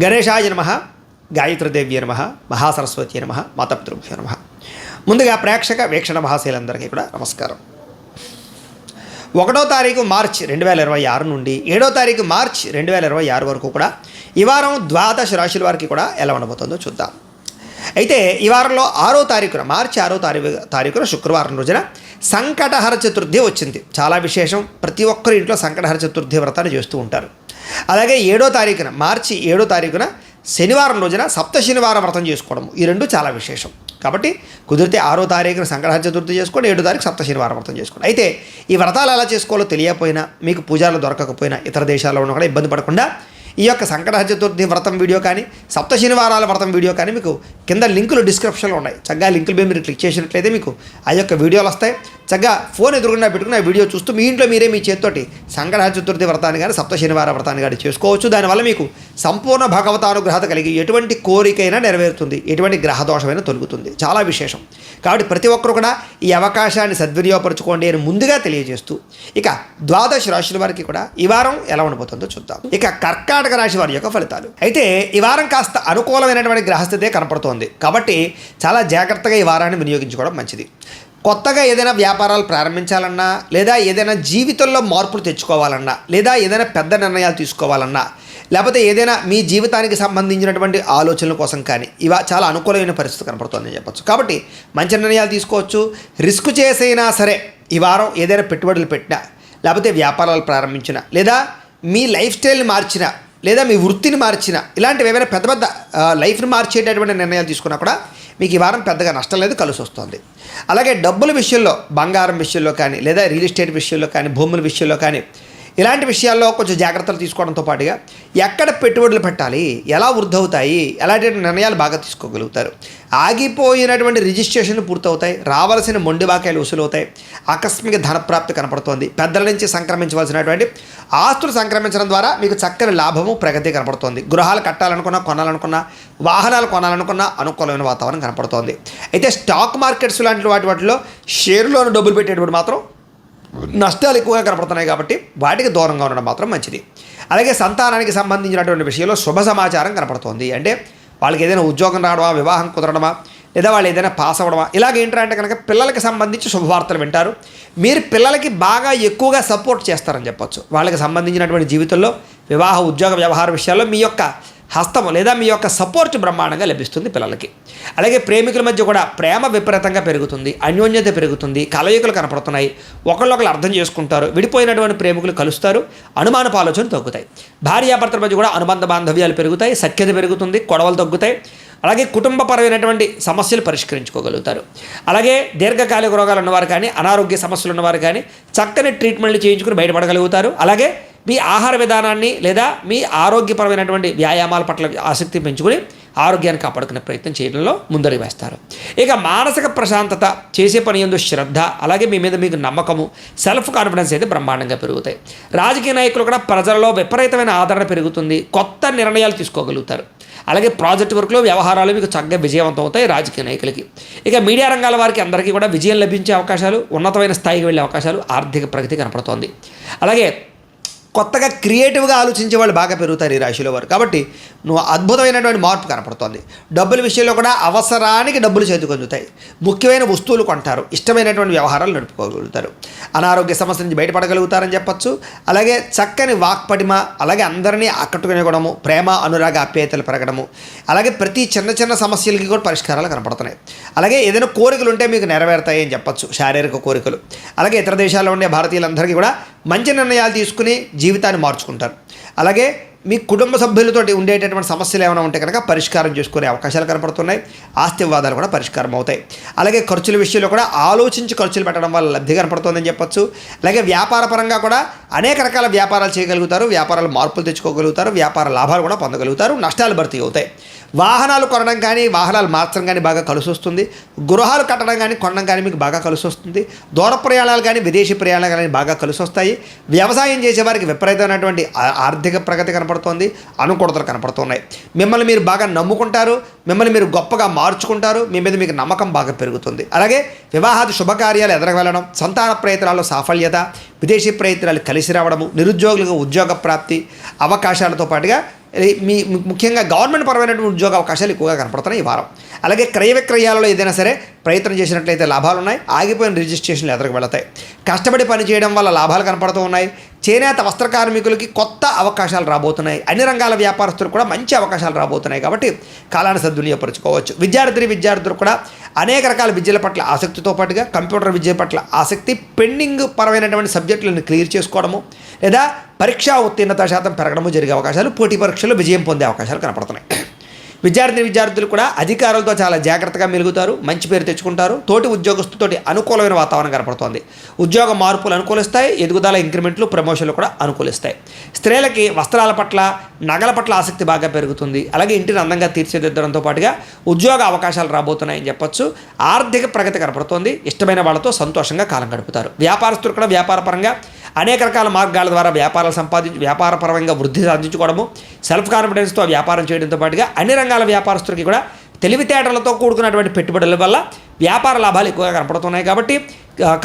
గణేశాయ నమః, గాయత్రీదేవ్యే నమః, మహాసరస్వతి నమః, మాతాపితృభ్యో నమః. ముందుగా ప్రేక్షక వీక్షణ మహాశీలందరికీ కూడా నమస్కారం. 1వ తారీఖు మార్చి 2026 నుండి 7వ తారీఖు మార్చి 2026 వరకు కూడా ఈ వారం ద్వాదశ రాశుల వారికి కూడా ఎలా ఉండబోతుందో చూద్దాం. అయితే ఈ వారంలో 6వ తారీఖున మార్చి 6వ తారీఖున శుక్రవారం రోజున సంకటహర చతుర్థి వచ్చింది. చాలా విశేషం. ప్రతి ఒక్కరి ఇంట్లో సంకటహర చతుర్థి వ్రతాన్ని చేస్తూ ఉంటారు. అలాగే 7వ తారీఖున మార్చి 7వ తారీఖున శనివారం రోజున సప్త శనివారం వ్రతం చేసుకోవడం, ఈ రెండు చాలా విశేషం. కాబట్టి కుదిరితే 6వ తారీఖున సంకటహర చతుర్థి చేసుకోండి, 7వ తారీఖు సప్త శనివారం వ్రతం చేసుకోండి. అయితే ఈ వ్రతాలు ఎలా చేసుకోవాలో తెలియకపోయినా, మీకు పూజలు దొరకకపోయినా, ఇతర దేశాల్లో ఉన్న కూడా ఇబ్బంది పడకుండా ఈ యొక్క సంకటహర చతుర్థి వ్రతం వీడియో కానీ సప్త శనివారాల వ్రతం వీడియో కానీ మీకు కింద లింకులు డిస్క్రిప్షన్లో ఉన్నాయి. చక్కగా లింకుల మీద మీరు క్లిక్ చేసినట్లయితే మీకు ఆ యొక్క వీడియోలు వస్తాయి. చక్కగా ఫోన్ ఎదురుగుండా పెట్టుకుని ఆ వీడియో చూస్తూ మీ ఇంట్లో మీరే మీ చేతితోటి సంకటహర చతుర్థి వ్రతాన్ని కానీ సప్త శనివార వ్రతాన్ని కానీ చేసుకోవచ్చు. దానివల్ల మీకు సంపూర్ణ భగవతానుగ్రహత కలిగి ఎటువంటి కోరికైనా నెరవేరుతుంది, ఎటువంటి గ్రహదోషమైనా తొలుగుతుంది. చాలా విశేషం. కాబట్టి ప్రతి ఒక్కరు కూడా ఈ అవకాశాన్ని సద్వినియోగపరచుకోండి అని ముందుగా తెలియజేస్తూ, ఇక ద్వాదశ రాశుల వారికి కూడా ఈ వారం ఎలా ఉండబోతుందో చూద్దాం. ఇక కర్కాటక రాశి వారి యొక్క ఫలితాలు. అయితే ఈ వారం కాస్త అనుకూలమైనటువంటి గ్రహస్థితే కనపడుతోంది. కాబట్టి చాలా జాగ్రత్తగా ఈ వారాన్ని వినియోగించుకోవడం మంచిది. కొత్తగా ఏదైనా వ్యాపారాలు ప్రారంభించాలన్నా, లేదా ఏదైనా జీవితంలో మార్పులు తెచ్చుకోవాలన్నా, లేదా ఏదైనా పెద్ద నిర్ణయాలు తీసుకోవాలన్నా, లేకపోతే ఏదైనా మీ జీవితానికి సంబంధించినటువంటి ఆలోచనల కోసం కానీ చాలా అనుకూలమైన పరిస్థితి కనపడుతుందని చెప్పచ్చు. కాబట్టి మంచి నిర్ణయాలు తీసుకోవచ్చు. రిస్క్ చేసైనా సరే ఈ వారం ఏదైనా పెట్టుబడులు పెట్టినా, లేకపోతే వ్యాపారాలు ప్రారంభించినా, లేదా మీ లైఫ్ స్టైల్ని మార్చినా, లేదా మీ వృత్తిని మార్చినా, ఇలాంటివి ఏమైనా పెద్ద పెద్ద లైఫ్ని మార్చేటటువంటి నిర్ణయాలు తీసుకున్నా కూడా మీకు ఈ వారం పెద్దగా నష్టం లేదు, కలిసి వస్తుంది. అలాగే డబ్బుల విషయంలో, బంగారం విషయంలో కానీ, లేదా రియల్ ఎస్టేట్ విషయంలో కానీ, భూముల విషయంలో కానీ, ఇలాంటి విషయాల్లో కొంచెం జాగ్రత్తలు తీసుకోవడంతో పాటుగా ఎక్కడ పెట్టుబడులు పెట్టాలి, ఎలా వృద్ధి అవుతాయి, అలాంటి నిర్ణయాలు బాగా తీసుకోగలుగుతారు. ఆగిపోయినటువంటి రిజిస్ట్రేషన్లు పూర్తవుతాయి, రావాల్సిన మొండి బాకాయలు వసూలవుతాయి, ఆకస్మిక ధనప్రాప్తి కనపడుతోంది. పెద్దల నుంచి సంక్రమించవలసినటువంటి ఆస్తులు సంక్రమించడం ద్వారా మీకు చక్కని లాభము, ప్రగతి కనపడుతోంది. గృహాలు కట్టాలనుకున్నా, కొనాలనుకున్నా, వాహనాలు కొనాలనుకున్నా అనుకూలమైన వాతావరణం కనపడుతోంది. అయితే స్టాక్ మార్కెట్స్ లాంటి వాటిలో షేర్లోనే డబ్బులు పెట్టేటప్పుడు మాత్రం నష్టాలు ఎక్కువగా కనపడుతున్నాయి. కాబట్టి వాటికి దూరంగా ఉండడం మాత్రం మంచిది. అలాగే సంతానానికి సంబంధించినటువంటి విషయంలో శుభ సమాచారం కనపడుతోంది. అంటే వాళ్ళకి ఏదైనా ఉద్యోగం రావడమా, వివాహం కుదరడమా, లేదా వాళ్ళు ఏదైనా పాస్ అవ్వడమా, ఇలాగేంటంటే కనుక పిల్లలకి సంబంధించి శుభవార్తలు వింటారు. మీరు పిల్లలకి బాగా ఎక్కువగా సపోర్ట్ చేస్తారని చెప్పొచ్చు. వాళ్ళకి సంబంధించినటువంటి జీవితంలో వివాహ, ఉద్యోగ, వ్యవహార విషయాల్లో మీ యొక్క హస్తము లేదా మీ యొక్క సపోర్ట్ బ్రహ్మాండంగా లభిస్తుంది పిల్లలకి. అలాగే ప్రేమికుల మధ్య కూడా ప్రేమ విపరీతంగా పెరుగుతుంది, అన్యోన్యత పెరుగుతుంది, కలయికలు కనపడుతున్నాయి, ఒకళ్ళొకళ్ళు అర్థం చేసుకుంటారు, విడిపోయినటువంటి ప్రేమికులు కలుస్తారు, అనుమానపు ఆలోచనలు తగ్గుతాయి, భార్యాభర్తల మధ్య కూడా అనుబంధ బాంధవ్యాలు పెరుగుతాయి, సఖ్యత పెరుగుతుంది, గొడవలు తగ్గుతాయి. అలాగే కుటుంబపరమైనటువంటి సమస్యలు పరిష్కరించుకోగలుగుతారు. అలాగే దీర్ఘకాలిక రోగాలు ఉన్నవారు కానీ, అనారోగ్య సమస్యలు ఉన్నవారు కానీ చక్కని ట్రీట్మెంట్లు చేయించుకుని బయటపడగలుగుతారు. అలాగే మీ ఆహార విధానాన్ని లేదా మీ ఆరోగ్యపరమైనటువంటి వ్యాయామాల పట్ల ఆసక్తి పెంచుకుని ఆరోగ్యాన్ని కాపాడుకునే ప్రయత్నం చేయడంలో ముందడుగు వేస్తారు. ఇక మానసిక ప్రశాంతత, చేసే పని యందు శ్రద్ధ, అలాగే మీ మీద మీకు నమ్మకము, సెల్ఫ్ కాన్ఫిడెన్స్ అయితే బ్రహ్మాండంగా పెరుగుతాయి. రాజకీయ నాయకులు కూడా ప్రజలలో విపరీతమైన ఆదరణ పెరుగుతుంది, కొత్త నిర్ణయాలు తీసుకోగలుగుతారు. అలాగే ప్రాజెక్ట్ వర్క్లో, వ్యవహారాలు మీకు చక్కగా విజయవంతం అవుతాయి రాజకీయ నాయకులకి. ఇక మీడియా రంగాల వారికి అందరికీ కూడా విజయం లభించే అవకాశాలు, ఉన్నతమైన స్థాయికి వెళ్ళే అవకాశాలు, ఆర్థిక ప్రగతి కనపడుతోంది. అలాగే కొత్తగా క్రియేటివ్గా ఆలోచించే వాళ్ళు బాగా పెరుగుతారు ఈ రాశిలో వారు. కాబట్టి అద్భుతమైనటువంటి మార్పు కనపడుతోంది. డబ్బుల విషయంలో కూడా అవసరానికి డబ్బులు చేతికి అందుతాయి, ముఖ్యమైన వస్తువులు కొంటారు, ఇష్టమైనటువంటి వ్యవహారాలు నడుపుకోగలుగుతారు, అనారోగ్య సమస్య నుంచి బయటపడగలుగుతారని చెప్పచ్చు. అలాగే చక్కని వాక్పటిమ, అలాగే అందరినీ ఆకట్టుకునే గుణము, ప్రేమ, అనురాగ, ఆప్యాయతలు పెరగడము, అలాగే ప్రతి చిన్న చిన్న సమస్యలకి కూడా పరిష్కారాలు కనపడుతున్నాయి. అలాగే ఏదైనా కోరికలు ఉంటే మీకు నెరవేరుతాయి అని చెప్పచ్చు, శారీరక కోరికలు. అలాగే ఇతర దేశాల్లో ఉండే భారతీయులందరికీ కూడా మంచి నిర్ణయాలు తీసుకుని జీవితాన్ని మార్చుకుంటారు. అలాగే మీ కుటుంబ సభ్యులతోటి ఉండేటటువంటి సమస్యలు ఏమైనా ఉంటే కనుక పరిష్కారం చేసుకునే అవకాశాలు కనపడుతున్నాయి. ఆస్తి వివాదాలు కూడా పరిష్కారం అవుతాయి. అలాగే ఖర్చుల విషయంలో కూడా ఆలోచించి ఖర్చులు పెట్టడం వల్ల లబ్ధి కనపడుతుందని చెప్పొచ్చు. అలాగే వ్యాపార పరంగా కూడా అనేక రకాల వ్యాపారాలు చేయగలుగుతారు, వ్యాపారాలు మార్పులు తెచ్చుకోగలుగుతారు, వ్యాపార లాభాలు కూడా పొందగలుగుతారు, నష్టాలు భర్తీ అవుతాయి. వాహనాలు కొనడం కానీ, వాహనాలు మార్చడం కానీ బాగా కలిసి వస్తుంది. గృహాలు కట్టడం కానీ, కొనడం కానీ మీకు బాగా కలిసి వస్తుంది. దూర ప్రయాణాలు కానీ, విదేశీ ప్రయాణాలు కానీ బాగా కలిసి వస్తాయి. వ్యవసాయం చేసేవారికి విపరీతమైనటువంటి ఆర్థిక ప్రగతి కనపడుతోంది, అనుకూలతలు కనపడుతున్నాయి. మిమ్మల్ని మీరు బాగా నమ్ముకుంటారు, మిమ్మల్ని మీరు గొప్పగా మార్చుకుంటారు, మీ మీద మీకు నమ్మకం బాగా పెరుగుతుంది. అలాగే వివాహాది శుభకార్యాలు ఎదరగలడం, సంతాన ప్రయత్నాల్లో సాఫల్యత, విదేశీ ప్రయత్నాలు కలిసి రావడము, నిరుద్యోగులకు ఉద్యోగ ప్రాప్తి అవకాశాలతో పాటుగా ముఖ్యంగా గవర్నమెంట్ పరమైనటువంటి ఉద్యోగ అవకాశాలు ఎక్కువగా కనపడుతున్నాయి ఈ వారం. అలాగే క్రయ విక్రయాలలో ఏదైనా సరే ప్రయత్నం చేసినట్లయితే లాభాలు ఉన్నాయి. ఆగిపోయిన రిజిస్ట్రేషన్లు ఎదురుకు వెళతాయి. కష్టపడి పని చేయడం వల్ల లాభాలు కనపడుతూ ఉన్నాయి. చేనేత వస్త్ర కార్మికులకి కొత్త అవకాశాలు రాబోతున్నాయి. అన్ని రంగాల వ్యాపారస్తులు కూడా మంచి అవకాశాలు రాబోతున్నాయి కాబట్టి కాలాన్ని సద్వినియోగపరచుకోవచ్చు. విద్యార్థులు కూడా అనేక రకాల విద్యల పట్ల ఆసక్తితో పాటుగా కంప్యూటర్ విద్య పట్ల ఆసక్తి, పెండింగ్ పరమైనటువంటి సబ్జెక్టులను క్లియర్ చేసుకోవడము లేదా పరీక్షా ఉత్తీర్ణత శాతం పెరగడము జరిగే అవకాశాలు, పోటీ పరీక్షల్లో విజయం పొందే అవకాశాలు కనపడుతున్నాయి. విద్యార్థులు కూడా అధికారులతో చాలా జాగ్రత్తగా మెలుగుతారు, మంచి పేరు తెచ్చుకుంటారు. తోటి ఉద్యోగస్తుతోటి అనుకూలమైన వాతావరణం కనపడుతోంది. ఉద్యోగ మార్పులు అనుకూలిస్తాయి. ఎదుగుదల, ఇంక్రిమెంట్లు, ప్రమోషన్లు కూడా అనుకూలిస్తాయి. స్త్రీలకి వస్త్రాల పట్ల, నగల పట్ల ఆసక్తి బాగా పెరుగుతుంది. అలాగే ఇంటిని అందంగా తీర్చిదిద్దడంతో పాటుగా ఉద్యోగ అవకాశాలు రాబోతున్నాయని చెప్పొచ్చు. ఆర్థిక ప్రగతి కనపడుతోంది. ఇష్టమైన వాళ్ళతో సంతోషంగా కాలం గడుపుతారు. వ్యాపారస్తులు కూడా వ్యాపారపరంగా అనేక రకాల మార్గాల ద్వారా వ్యాపారపరంగా వృద్ధి సాధించుకోవడము, సెల్ఫ్ కాన్ఫిడెన్స్తో వ్యాపారం చేయడంతో పాటుగా అన్ని రంగాల వ్యాపారస్తులకి కూడా తెలివితేటలతో కూడుకున్నటువంటి పెట్టుబడుల వల్ల వ్యాపార లాభాలు ఎక్కువగా కనపడుతున్నాయి. కాబట్టి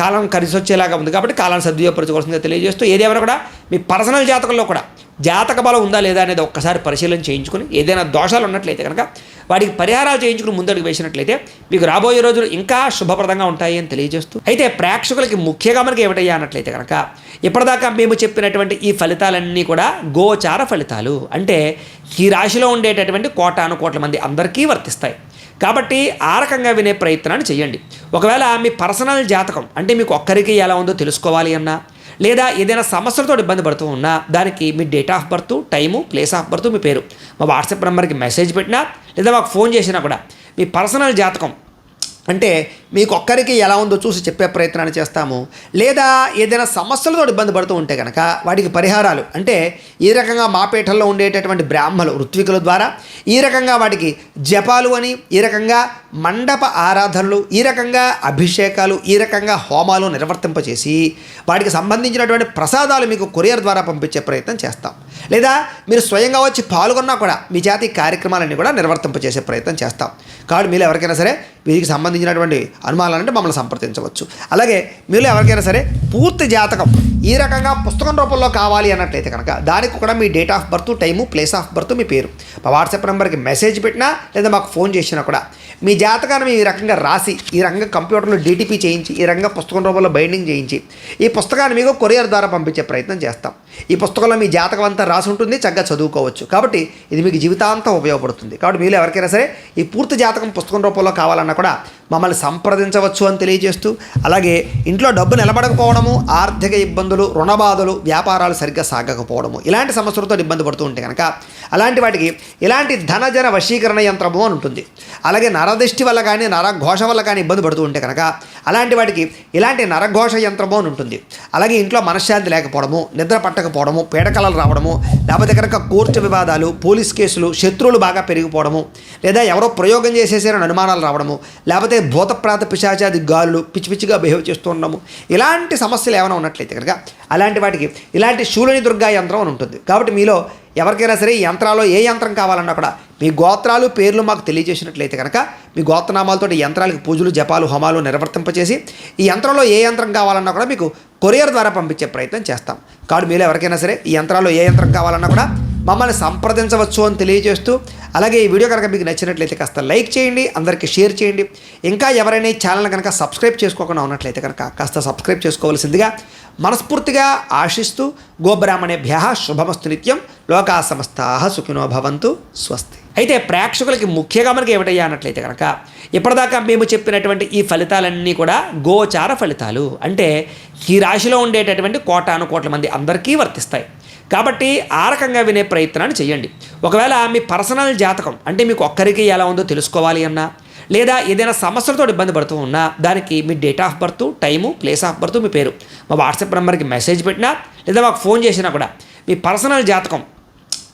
కాలం కలిసి వచ్చేలాగా ఉంది. కాబట్టి కాలాన్ని సద్వినియోగపరచుకోవాల్సిందిగా తెలియజేస్తూ, ఏదేమైనా కూడా మీ పర్సనల్ జాతకంలో కూడా జాతక బలం ఉందా లేదా అనేది ఒక్కసారి పరిశీలన చేయించుకుని, ఏదైనా దోషాలు ఉన్నట్లయితే కనుక వాటికి పరిహారాలు చేయించుకుని ముందడుగు వేసినట్లయితే మీకు రాబోయే రోజులు ఇంకా శుభప్రదంగా ఉంటాయి అని తెలియజేస్తూ, అయితే ప్రేక్షకులకి ముఖ్యంగా మనకి ఏమిటయ్యా అన్నట్లయితే కనుక ఇప్పటిదాకా మేము చెప్పినటువంటి ఈ ఫలితాలన్నీ కూడా గోచార ఫలితాలు. అంటే ఈ రాశిలో ఉండేటటువంటి కోటాను కోట్ల మంది అందరికీ వర్తిస్తాయి. కాబట్టి ఆ రకంగా వినే ప్రయత్నాన్ని చేయండి. ఒకవేళ మీ పర్సనల్ జాతకం అంటే మీకు ఒక్కరికి ఎలా ఉందో తెలుసుకోవాలి అన్నా, లేదా ఏదైనా సమస్యలతో ఇబ్బంది పడుతూ ఉన్నా దానికి మీ date of birth, time, place of birth, మీ పేరు మా వాట్సాప్ నెంబర్కి మెసేజ్ పెట్టినా లేదా మాకు ఫోన్ చేసినా కూడా మీ పర్సనల్ జాతకం అంటే మీకు ఒక్కరికి ఎలా ఉందో చూసి చెప్పే ప్రయత్నాన్ని చేస్తాము. లేదా ఏదైనా సమస్యలతో ఇబ్బంది పడుతూ ఉంటే కనుక వాటికి పరిహారాలు అంటే ఈ రకంగా మాపేటల్లో ఉండేటటువంటి బ్రాహ్మలు, ఋత్వికుల ద్వారా ఈ రకంగా వాటికి జపాలు అని, ఈ రకంగా మండప ఆరాధనలు, ఈ రకంగా అభిషేకాలు, ఈ రకంగా హోమాలు నిర్వర్తింపచేసి వాటికి సంబంధించినటువంటి ప్రసాదాలు మీకు కొరియర్ ద్వారా పంపించే ప్రయత్నం చేస్తాం. లేదా మీరు స్వయంగా వచ్చి పాల్గొన్నా కూడా మీ జాతి కార్యక్రమాలన్నీ కూడా నిర్వర్తింపచేసే ప్రయత్నం చేస్తాం. కాబట్టి మీరు ఎవరికైనా సరే వీరికి సంబంధించినటువంటి అనుమానాలంటే మమ్మల్ని సంప్రదించవచ్చు. అలాగే మీరు ఎవరికైనా సరే పూర్తి జాతకం ఈ రకంగా పుస్తకం రూపంలో కావాలి అన్నట్లయితే కనుక దానికి కూడా మీ date of birth, time, place of birth, మీ పేరు మా వాట్సాప్ నెంబర్కి మెసేజ్ పెట్టినా లేదా మాకు ఫోన్ చేసినా కూడా మీ జాతకాన్ని ఈ రకంగా రాసి ఈ రకంగా కంప్యూటర్లో డీటీపీ చేయించి ఈ రకంగా పుస్తకం రూపంలో బైండింగ్ చేయించి ఈ పుస్తకాన్ని మీకు కొరియర్ ద్వారా పంపించే ప్రయత్నం చేస్తాం. ఈ పుస్తకంలో మీ జాతకం అంతా రాసి ఉంటుంది, చక్కగా చదువుకోవచ్చు. కాబట్టి ఇది మీకు జీవితాంతం ఉపయోగపడుతుంది. కాబట్టి మీరు ఎవరికైనా సరే ఈ పూర్తి జాతకం పుస్తకం రూపంలో కావాలన్నా కూడా మమ్మల్ని సంప్రదించవచ్చు అని తెలియజేస్తూ, అలాగే ఇంట్లో డబ్బు నిలబడకపోవడము, ఆర్థిక ఇబ్బందులు, రుణబాధలు, వ్యాపారాలు సరిగ్గా సాగకపోవడము ఇలాంటి సమస్యలతో ఇబ్బంది పడుతూ ఉంటే కనుక అలాంటి వాటికి ఇలాంటి ధనజన వశీకరణ యంత్రము అని ఉంటుంది. అలాగే నరదృష్టి వల్ల కానీ నరఘోష వల్ల కానీ ఇబ్బంది పడుతూ ఉంటే కనుక అలాంటి వాటికి ఇలాంటి నరఘోష యంత్రము అని ఉంటుంది. అలాగే ఇంట్లో మనశ్శాంతి లేకపోవడము, నిద్ర పట్టకపోవడము, పీడకలలు రావడము, లేకపోతే కనుక కోర్టు వివాదాలు, పోలీస్ కేసులు, శత్రువులు బాగా పెరిగిపోవడము, లేదా ఎవరో ప్రయోగం చేసేసారని అనుమానాలు రావడము, లేకపోతే భూతప్రాత పిశాచాది గాలులు పిచ్చిగా బిహేవ్ చేస్తూ ఉండడము ఇలాంటి సమస్యలు ఏమైనా ఉన్నట్లయితే కనుక అలాంటి వాటికి ఇలాంటి శూలిని దుర్గా యంత్రం అని ఉంటుంది. కాబట్టి మీలో ఎవరికైనా సరే ఈ యంత్రాల్లో ఏ యంత్రం కావాలన్నా కూడా మీ గోత్రాలు, పేర్లు మాకు తెలియజేసినట్లయితే కనుక మీ గోత్రనామాలతో ఈ యంత్రాలకు పూజలు, జపాలు, హోమాలు నిర్వర్తింపచేసి ఈ యంత్రంలో ఏ యంత్రం కావాలన్నా కూడా మీకు కొరియర్ ద్వారా పంపించే ప్రయత్నం చేస్తాం. కాబట్టి మీరు ఎవరికైనా సరే ఈ యంత్రాల్లో ఏ యంత్రం కావాలన్నా కూడా మమ్మల్ని సంప్రదించవచ్చు అని తెలియజేస్తూ, అలాగే ఈ వీడియో కనుక మీకు నచ్చినట్లయితే కాస్త లైక్ చేయండి, అందరికీ షేర్ చేయండి. ఇంకా ఎవరైనా ఈ ఛానల్ కనుక సబ్స్క్రైబ్ చేసుకోకుండా ఉన్నట్లయితే కనుక కాస్త సబ్స్క్రైబ్ చేసుకోవాల్సిందిగా మనస్ఫూర్తిగా ఆశిస్తూ, గోబ్రాహ్మణేభ్యః శుభమస్తు నిత్యం, లోకా సమస్తాః సుఖినో భవంతు, స్వస్తి. అయితే ప్రేక్షకులకి ముఖ్యంగా మనకి ఏమిటయ్యా అన్నట్లయితే కనుక ఇప్పటిదాకా మేము చెప్పినటువంటి ఈ ఫలితాలన్నీ కూడా గోచార ఫలితాలు. అంటే ఈ రాశిలో ఉండేటటువంటి కోటాను కోట్ల మంది అందరికీ వర్తిస్తాయి. కాబట్టి ఆ రకంగా వినే ప్రయత్నాన్ని చేయండి. ఒకవేళ మీ పర్సనల్ జాతకం అంటే మీకు ఒక్కరికి ఎలా ఉందో తెలుసుకోవాలి అన్నా, లేదా ఏదైనా సమస్యలతో ఇబ్బంది పడుతూ ఉన్నా దానికి మీ date of birth, time, place of birth, మీ పేరు మా వాట్సాప్ నెంబర్కి మెసేజ్ పెట్టినా లేదా మాకు ఫోన్ చేసినా కూడా మీ పర్సనల్ జాతకం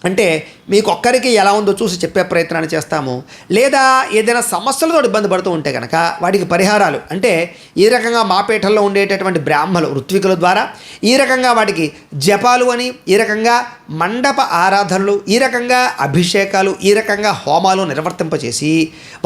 అంటే మీకు ఒక్కరికి ఎలా ఉందో చూసి చెప్పే ప్రయత్నాన్ని చేస్తాము. లేదా ఏదైనా సమస్యలతో ఇబ్బంది పడుతూ ఉంటే కనుక వాటికి పరిహారాలు అంటే ఈ రకంగా మాపేటల్లో ఉండేటటువంటి బ్రాహ్మలు, ఋత్వికుల ద్వారా ఈ రకంగా వాటికి జపాలు అని, ఈ రకంగా మండప ఆరాధనలు, ఈ రకంగా అభిషేకాలు, ఈ రకంగా హోమాలు నిర్వర్తింపచేసి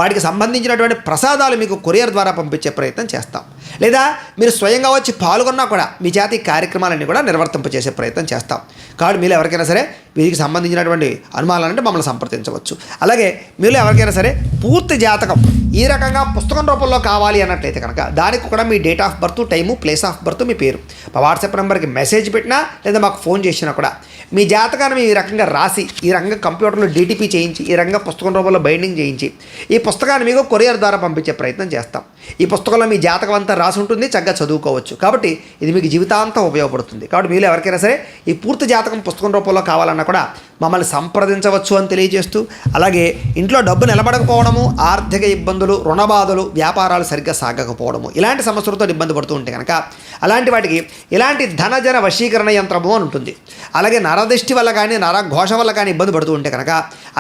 వాటికి సంబంధించినటువంటి ప్రసాదాలు మీకు కొరియర్ ద్వారా పంపించే ప్రయత్నం చేస్తాం. లేదా మీరు స్వయంగా వచ్చి పాల్గొన్నా కూడా మీ చేత ఈ కార్యక్రమాలన్నీ కూడా నిర్వర్తింపచేసే ప్రయత్నం చేస్తాం. కాబట్టి మీరు ఎవరికైనా సరే వీరికి సంబంధించినటువంటి అనుమానాలంటే మమ్మల్ని సంప్రదించవచ్చు. అలాగే మీరు ఎవరికైనా సరే పూర్తి జాతకం ఈ రకంగా పుస్తకం రూపంలో కావాలి అన్నట్లయితే కనుక దానికి కూడా మీ date of birth, time, place of birth, మీ పేరు మా వాట్సాప్ నెంబర్కి మెసేజ్ పెట్టినా లేదా మాకు ఫోన్ చేసినా కూడా మీ జాతకాన్ని ఈ రకంగా రాసి ఈ రకంగా కంప్యూటర్లో డీటీపీ చేయించి ఈ రకంగా పుస్తకం రూపంలో బైండింగ్ చేయించి ఈ పుస్తకాన్ని మీకు కొరియర్ ద్వారా పంపించే ప్రయత్నం చేస్తాం. ఈ పుస్తకంలో మీ జాతకం అంతా రాసి ఉంటుంది, చక్కగా చదువుకోవచ్చు. కాబట్టి ఇది మీకు జీవితాంతం ఉపయోగపడుతుంది. కాబట్టి మీరు ఎవరికైనా సరే ఈ పూర్తి జాతకం పుస్తకం రూపంలో కావాలన్నా కూడా మమ్మల్ని సంప్రదించవచ్చు అని తెలియజేస్తూ, అలాగే ఇంట్లో డబ్బు నిలబడకపోవడము, ఆర్థిక ఇబ్బందులు, రుణబాధలు, వ్యాపారాలు సరిగ్గా సాగకపోవడము ఇలాంటి సమస్యలతో ఇబ్బంది పడుతూ ఉంటే కనుక అలాంటి వాటికి ఇలాంటి ధనజన వశీకరణ యంత్రము అని ఉంటుంది. అలాగే నరదృష్టి వల్ల కానీ నరఘోష వల్ల కానీ ఇబ్బంది పడుతూ ఉంటే కనుక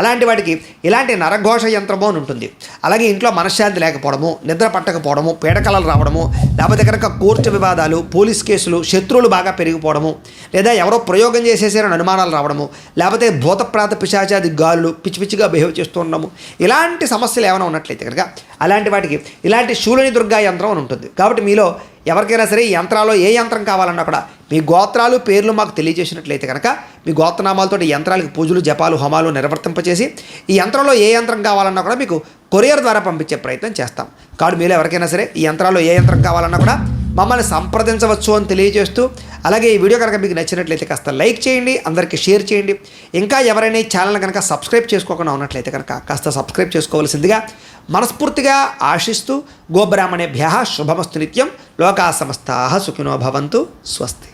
అలాంటి వాటికి ఇలాంటి నరఘోష యంత్రము అని ఉంటుంది. అలాగే ఇంట్లో మనశ్శాంతి లేకపోవడము, నిద్ర పట్టకపోవడము, పీడకలలు రావడము, లేకపోతే కనుక కోర్టు వివాదాలు, పోలీస్ కేసులు, శత్రువులు బాగా పెరిగిపోవడము, లేదా ఎవరో ప్రయోగం చేసేసారని అనుమానాలు రావడము, లేకపోతే భూతప్రాత పిశాచాది గాలులు పిచ్చి పిచ్చిగా బిహేవ్ చేస్తూ ఉండము ఇలాంటి సమస్యలు ఏమైనా ఉన్నట్లయితే కనుక అలాంటి వాటికి ఇలాంటి శూలిని దుర్గా యంత్రం అని ఉంటుంది. కాబట్టి మీలో ఎవరికైనా సరే ఈ యంత్రాల్లో ఏ యంత్రం కావాలన్నా కూడా మీ గోత్రాలు, పేర్లు మాకు తెలియజేసినట్లయితే కనుక మీ గోత్రనామాలతో ఈ యంత్రాలకు పూజలు, జపాలు, హోమాలు నిర్వర్తింపచేసి ఈ యంత్రంలో ఏ యంత్రం కావాలన్నా కూడా మీకు కొరియర్ ద్వారా పంపించే ప్రయత్నం చేస్తాం. కాబట్టి మీరు ఎవరికైనా సరే ఈ యంత్రాల్లో ఏ యంత్రం కావాలన్నా కూడా మమ్మల్ని సంప్రదించవచ్చు అని తెలియజేస్తూ, అలాగే ఈ వీడియో కనుక మీకు నచ్చినట్లయితే కాస్త లైక్ చేయండి, అందరికీ షేర్ చేయండి. ఇంకా ఎవరైనా ఈ ఛానల్ కనుక సబ్స్క్రైబ్ చేసుకోకుండా ఉన్నట్లయితే కనుక కాస్త సబ్స్క్రైబ్ చేసుకోవాల్సిందిగా మనస్ఫూర్తిగా ఆశిస్తూ, గోబ్రాహ్మణేభ్యః శుభమస్తు నిత్యం, లోకా సమస్తాః సుఖినో భవంతు, స్వస్తి.